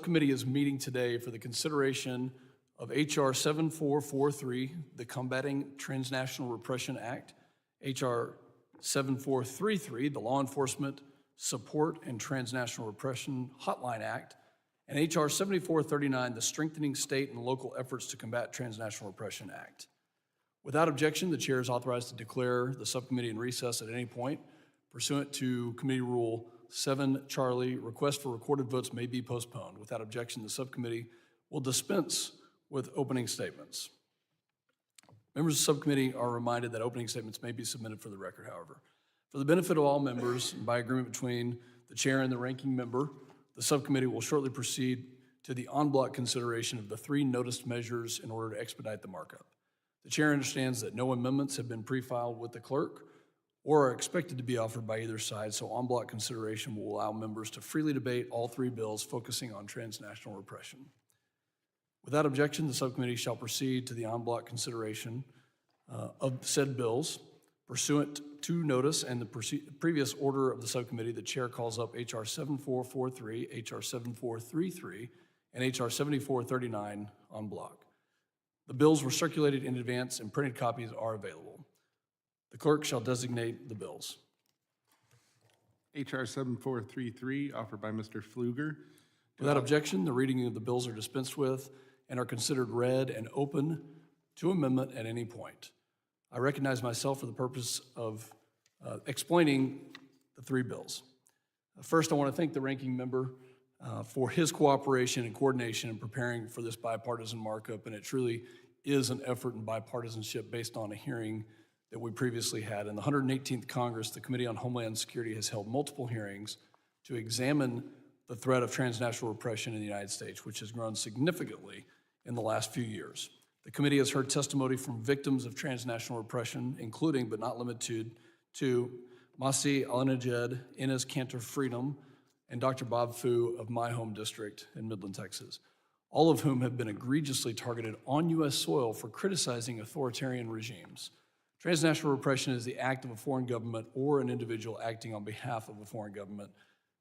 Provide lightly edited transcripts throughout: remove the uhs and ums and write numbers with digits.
Committee is meeting today for the consideration of H.R. 7443, the Combating Transnational Repression Act, H.R. 7433, the Law Enforcement Support and Transnational Repression Hotline Act, and H.R. 7439, the Strengthening State and Local Efforts to Combat Transnational Repression Act. Without objection, the chair is authorized to declare the subcommittee in recess at any point. Pursuant to Committee Rule 7 Charlie, requests for recorded votes may be postponed. Without objection, the subcommittee will dispense with opening statements. Members of the subcommittee are reminded that opening statements may be submitted for the record, however. For the benefit of all members, by agreement between the chair and the ranking member, the subcommittee will shortly proceed to the en bloc consideration of the 3 noticed measures in order to expedite the markup. The chair understands that no amendments have been pre-filed with the clerk or are expected to be offered by either side, so en bloc consideration will allow members to freely debate all 3 bills focusing on transnational repression. Without objection, the subcommittee shall proceed to the en bloc consideration of said bills. Pursuant to notice and the previous order of the subcommittee, the chair calls up H.R. 7443, H.R. 7433, and H.R. 7439 en bloc. The bills were circulated in advance and printed copies are available. The clerk shall designate the bills. H.R. 7433, offered by Mr. Pfluger. Without objection, the reading of the bills are dispensed with and are considered read and open to amendment at any point. I recognize myself for the purpose of explaining the 3 bills. First, I want to thank the ranking member for his cooperation and coordination in preparing for this bipartisan markup, and it truly is an effort in bipartisanship based on a hearing that we previously had. In the 118th Congress, the Committee on Homeland Security has held multiple hearings to examine the threat of transnational repression in the United States, which has grown significantly in the last few years. The committee has heard testimony from victims of transnational repression, including but not limited to Masih Alinejad, Enes Kanter Freedom, and Dr. Bob Fu of my home district in Midland, Texas, all of whom have been egregiously targeted on U.S. soil for criticizing authoritarian regimes. Transnational repression is the act of a foreign government or an individual acting on behalf of a foreign government,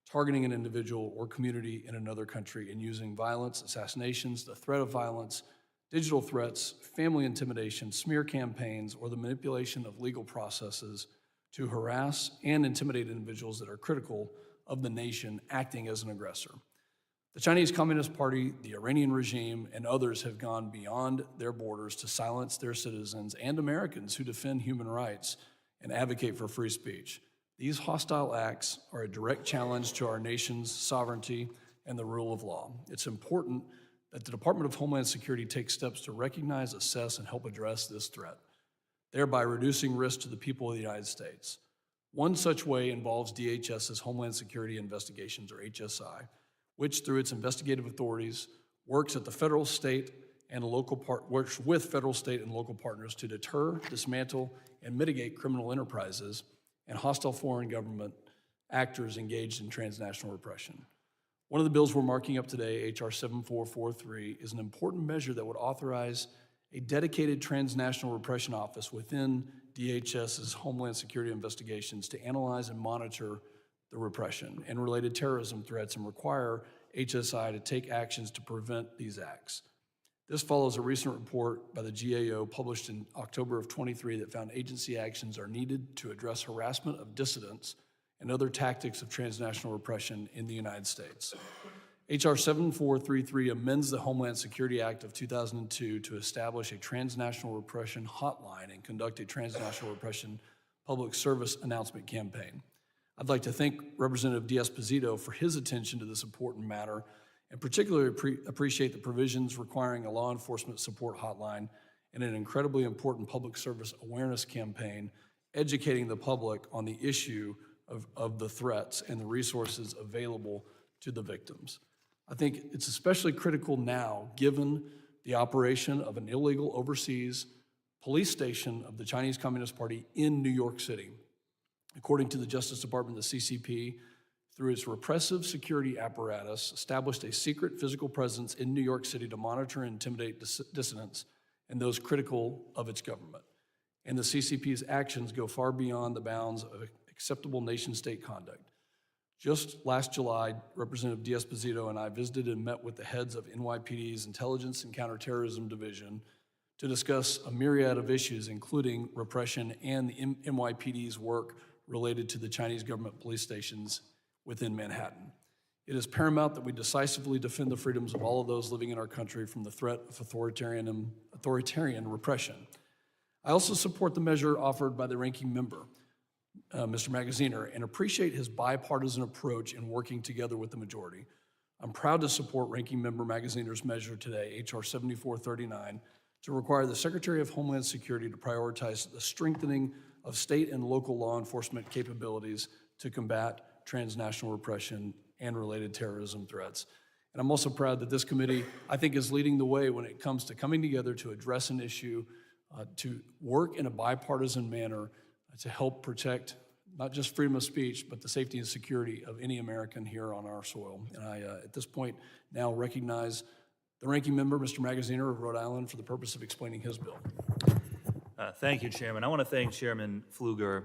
targeting an individual or community in another country and using violence, assassinations, the threat of violence, digital threats, family intimidation, smear campaigns, or the manipulation of legal processes to harass and intimidate individuals that are critical of the nation acting as an aggressor. The Chinese Communist Party, the Iranian regime, and others have gone beyond their borders to silence their citizens and Americans who defend human rights and advocate for free speech. These hostile acts are a direct challenge to our nation's sovereignty and the rule of law. It's important that the Department of Homeland Security takes steps to recognize, assess, and help address this threat, thereby reducing risk to the people of the United States. One such way involves DHS's Homeland Security Investigations, or HSI, which through its investigative authorities works at the federal, state, and works with federal, state, and local partners to deter, dismantle, and mitigate criminal enterprises and hostile foreign government actors engaged in transnational repression. One of the bills we're marking up today, H.R. 7443, is an important measure that would authorize a dedicated transnational repression office within DHS's Homeland Security Investigations to analyze and monitor the repression and related terrorism threats and require HSI to take actions to prevent these acts. This follows a recent report by the GAO published in October of 23 that found agency actions are needed to address harassment of dissidents and other tactics of transnational repression in the United States. H.R. 7433 amends the Homeland Security Act of 2002 to establish a transnational repression hotline and conduct a transnational repression public service announcement campaign. I'd like to thank Representative D'Esposito for his attention to this important matter and particularly appreciate the provisions requiring a law enforcement support hotline and an incredibly important public service awareness campaign educating the public on the issue of the threats and the resources available to the victims. I think it's especially critical now, given the operation of an illegal overseas police station of the Chinese Communist Party in New York City. According to the Justice Department, the CCP, through its repressive security apparatus, established a secret physical presence in New York City to monitor and intimidate dissidents and those critical of its government. And the CCP's actions go far beyond the bounds of acceptable nation-state conduct. Just last July, Representative D'Esposito and I visited and met with the heads of NYPD's Intelligence and Counterterrorism Division to discuss a myriad of issues, including repression and the NYPD's work related to the Chinese government police stations within Manhattan. It is paramount that we decisively defend the freedoms of all of those living in our country from the threat of authoritarian repression. I also support the measure offered by the ranking member, Mr. Magaziner, and appreciate his bipartisan approach in working together with the majority. I'm proud to support Ranking Member Magaziner's measure today, H.R. 7439, to require the Secretary of Homeland Security to prioritize the strengthening of state and local law enforcement capabilities to combat transnational repression and related terrorism threats. And I'm also proud that this committee, I think, is leading the way when it comes to coming together to address an issue, to work in a bipartisan manner to help protect not just freedom of speech, but the safety and security of any American here on our soil. And I, at this point, now recognize the ranking member, Mr. Magaziner of Rhode Island, for the purpose of explaining his bill. Thank you, Chairman. I want to thank Chairman Pfluger,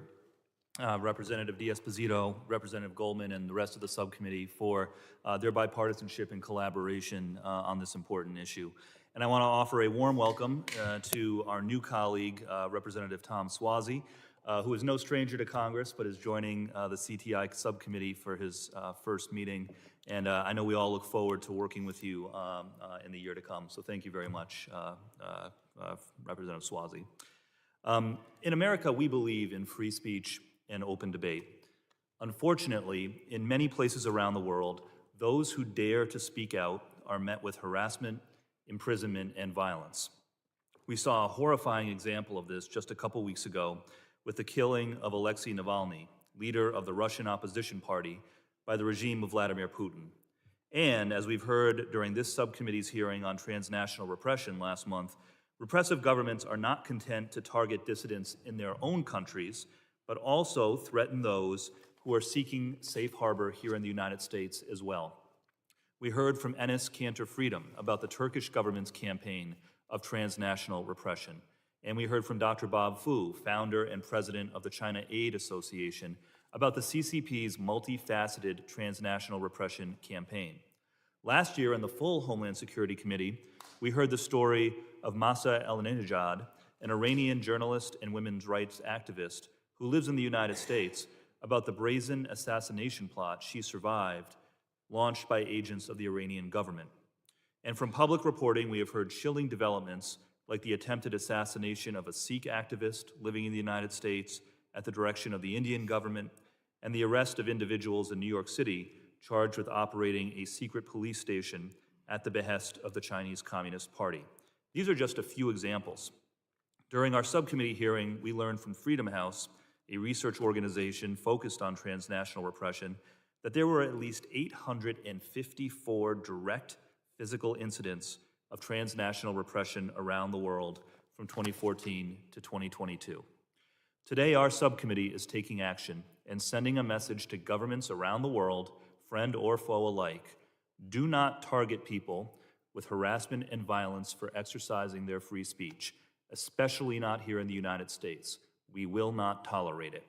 Representative D'Esposito, Representative Goldman, and the rest of the subcommittee for their bipartisanship and collaboration on this important issue. And I want to offer a warm welcome to our new colleague, Representative Tom Suozzi, who is no stranger to Congress, but is joining the CTI subcommittee for his first meeting. And I know we all look forward to working with you in the year to come. So thank you very much, Representative Suozzi. In America, we believe in free speech and open debate. Unfortunately, in many places around the world, those who dare to speak out are met with harassment, imprisonment, and violence. We saw a horrifying example of this just a couple weeks ago with the killing of Alexei Navalny, leader of the Russian opposition party, by the regime of Vladimir Putin. And as we've heard during this subcommittee's hearing on transnational repression last month, repressive governments are not content to target dissidents in their own countries, but also threaten those who are seeking safe harbor here in the United States as well. We heard from Enes Kanter Freedom about the Turkish government's campaign of transnational repression. And we heard from Dr. Bob Fu, founder and president of the China Aid Association, about the CCP's multifaceted transnational repression campaign. Last year in the full Homeland Security Committee, we heard the story of Mahsa El-Nejad, an Iranian journalist and women's rights activist who lives in the United States, about the brazen assassination plot she survived, launched by agents of the Iranian government. And from public reporting, we have heard chilling developments like the attempted assassination of a Sikh activist living in the United States at the direction of the Indian government, and the arrest of individuals in New York City charged with operating a secret police station at the behest of the Chinese Communist Party. These are just a few examples. During our subcommittee hearing, we learned from Freedom House, a research organization focused on transnational repression, that there were at least 854 direct physical incidents of transnational repression around the world from 2014 to 2022. Today, our subcommittee is taking action and sending a message to governments around the world, friend or foe alike. Do not target people with harassment and violence for exercising their free speech, especially not here in the United States. We will not tolerate it.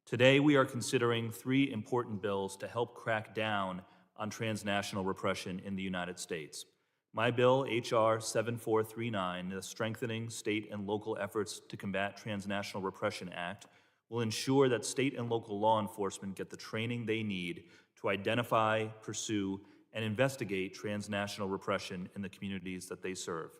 Today, we are considering 3 important bills to help crack down on transnational repression in the United States. My bill, H.R. 7439, the Strengthening State and Local Efforts to Combat Transnational Repression Act, will ensure that state and local law enforcement get the training they need to identify, pursue, and investigate transnational repression in the communities that they serve.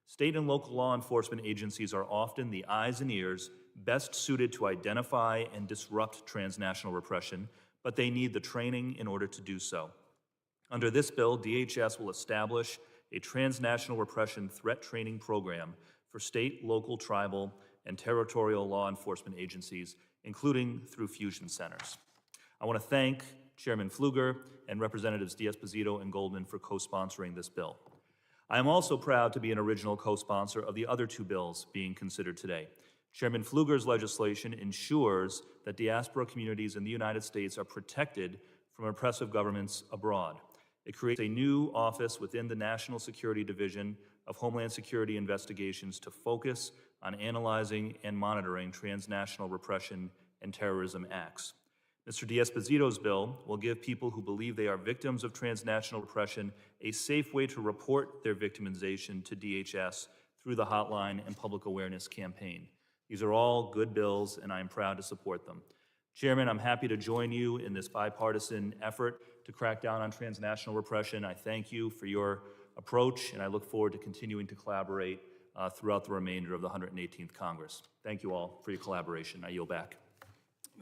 State and local law enforcement agencies are often the eyes and ears best suited to identify and disrupt transnational repression, but they need the training in order to do so. Under this bill, DHS will establish a transnational repression threat training program for state, local, tribal, and territorial law enforcement agencies, including through fusion centers. I want to thank Chairman Pfluger and Representatives D'Esposito and Goldman for co-sponsoring this bill. I am also proud to be an original co-sponsor of the other 2 bills being considered today. Chairman Pfluger's legislation ensures that diaspora communities in the United States are protected from oppressive governments abroad. It creates a new office within the National Security Division of Homeland Security Investigations to focus on analyzing and monitoring transnational repression and terrorism acts. Mr. D'Esposito's bill will give people who believe they are victims of transnational repression a safe way to report their victimization to DHS through the hotline and public awareness campaign. These are all good bills, and I am proud to support them. Chairman, I'm happy to join you in this bipartisan effort to crack down on transnational repression. I thank you for your approach, and I look forward to continuing to collaborate throughout the remainder of the 118th Congress. Thank you all for your collaboration. I yield back.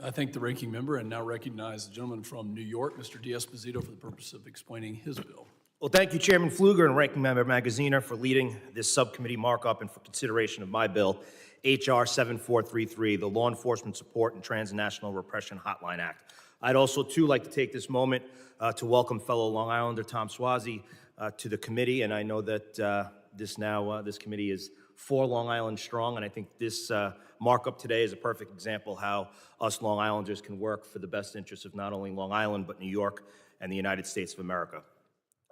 I thank the ranking member and now recognize the gentleman from New York, Mr. D'Esposito, for the purpose of explaining his bill. Well, thank you, Chairman Pfluger and Ranking Member Magaziner, for leading this subcommittee markup and for consideration of my bill, H.R. 7433, the Law Enforcement Support and Transnational Repression Hotline Act. I'd also, too, like to take this moment to welcome fellow Long Islander Tom Suozzi to the committee, and I know that this committee is 4 Long Island strong, and I think this markup today is a perfect example how us Long Islanders can work for the best interests of not only Long Island, but New York and the United States of America.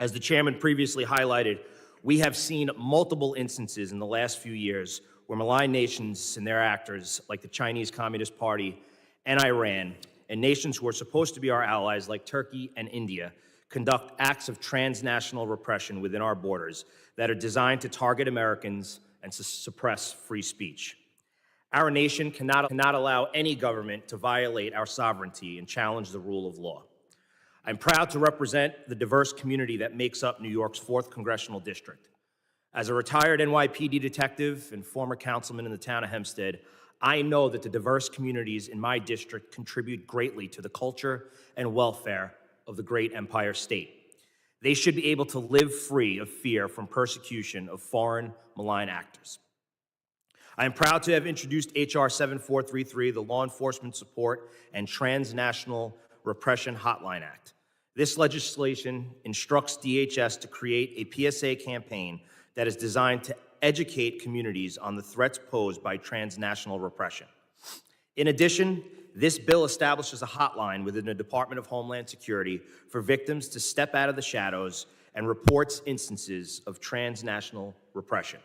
As the chairman previously highlighted, we have seen multiple instances in the last few years where malign nations and their actors, like the Chinese Communist Party and Iran, and nations who are supposed to be our allies, like Turkey and India, conduct acts of transnational repression within our borders that are designed to target Americans and to suppress free speech. Our nation cannot allow any government to violate our sovereignty and challenge the rule of law. I'm proud to represent the diverse community that makes up New York's 4th Congressional District. As a retired NYPD detective and former councilman in the town of Hempstead, I know that the diverse communities in my district contribute greatly to the culture and welfare of the great Empire State. They should be able to live free of fear from persecution of foreign malign actors. I am proud to have introduced H.R. 7433, the Law Enforcement Support and Transnational Repression Hotline Act. This legislation instructs DHS to create a PSA campaign that is designed to educate communities on the threats posed by transnational repression. In addition, this bill establishes a hotline within the Department of Homeland Security for victims to step out of the shadows and reports instances of transnational repression.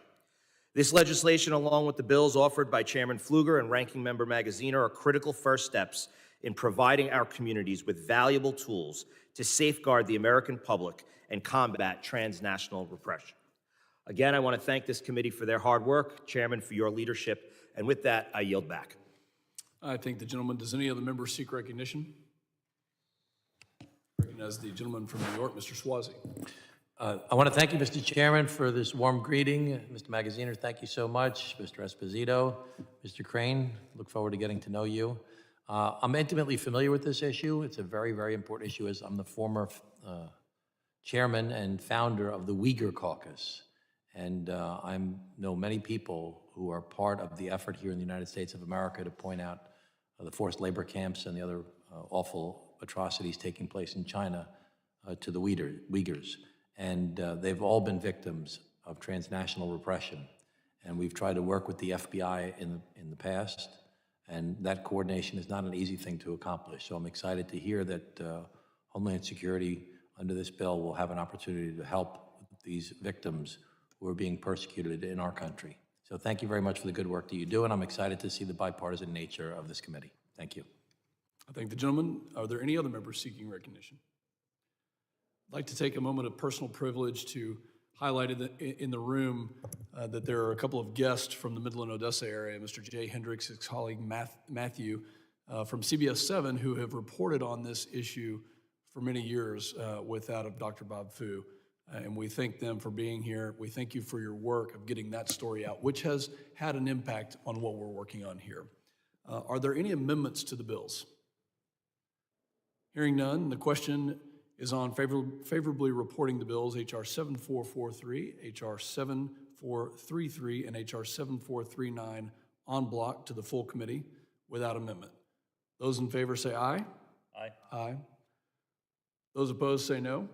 This legislation, along with the bills offered by Chairman Pfluger and Ranking Member Magaziner, are critical first steps in providing our communities with valuable tools to safeguard the American public and combat transnational repression. Again, I want to thank this committee for their hard work, Chairman, for your leadership, and with that, I yield back. I thank the gentleman. Does any other member seek recognition? Recognize the gentleman from New York, Mr. Suozzi. I want to thank you, Mr. Chairman, for this warm greeting. Mr. Magaziner, thank you so much. Mr. Esposito, Mr. Crane, look forward to getting to know you. I'm intimately familiar with this issue. It's a very, very important issue, as I'm the former chairman and founder of the Uyghur Caucus. And I know many people who are part of the effort here in the United States of America to point out the forced labor camps and the other awful atrocities taking place in China to the Uyghurs. And they've all been victims of transnational repression. And we've tried to work with the FBI in the past, and that coordination is not an easy thing to accomplish. So I'm excited to hear that Homeland Security, under this bill, will have an opportunity to help these victims who are being persecuted in our country. So thank you very much for the good work that you do, and I'm excited to see the bipartisan nature of this committee. Thank you. I thank the gentleman. Are there any other members seeking recognition? I'd like to take a moment of personal privilege to highlight in the room that there are a couple of guests from the Midland, Odessa area, Mr. Jay Hendricks, his colleague Matthew from CBS 7, who have reported on this issue for many years with that of Dr. Bob Fu. And we thank them for being here. We thank you for your work of getting that story out, which has had an impact on what we're working on here. Are there any amendments to the bills? Hearing none, the question is on favorably reporting the bills H.R. 7443, H.R. 7433, and H.R. 7439 en bloc to the full committee without amendment. Those in favor say aye. Aye. Aye. Those opposed say no.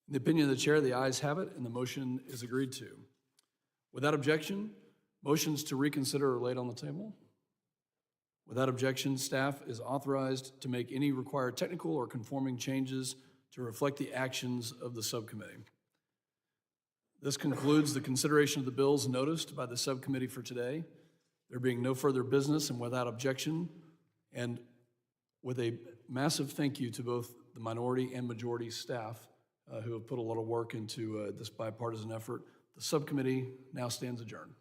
In the opinion of the chair, the ayes have it, and the motion is agreed to. Without objection, motions to reconsider are laid on the table. Without objection, staff is authorized to make any required technical or conforming changes to reflect the actions of the subcommittee. This concludes the consideration of the bills noticed by the subcommittee for today. There being no further business and without objection, and With a massive thank you to both the minority and majority staff who have put a lot of work into this bipartisan effort, the subcommittee now stands adjourned.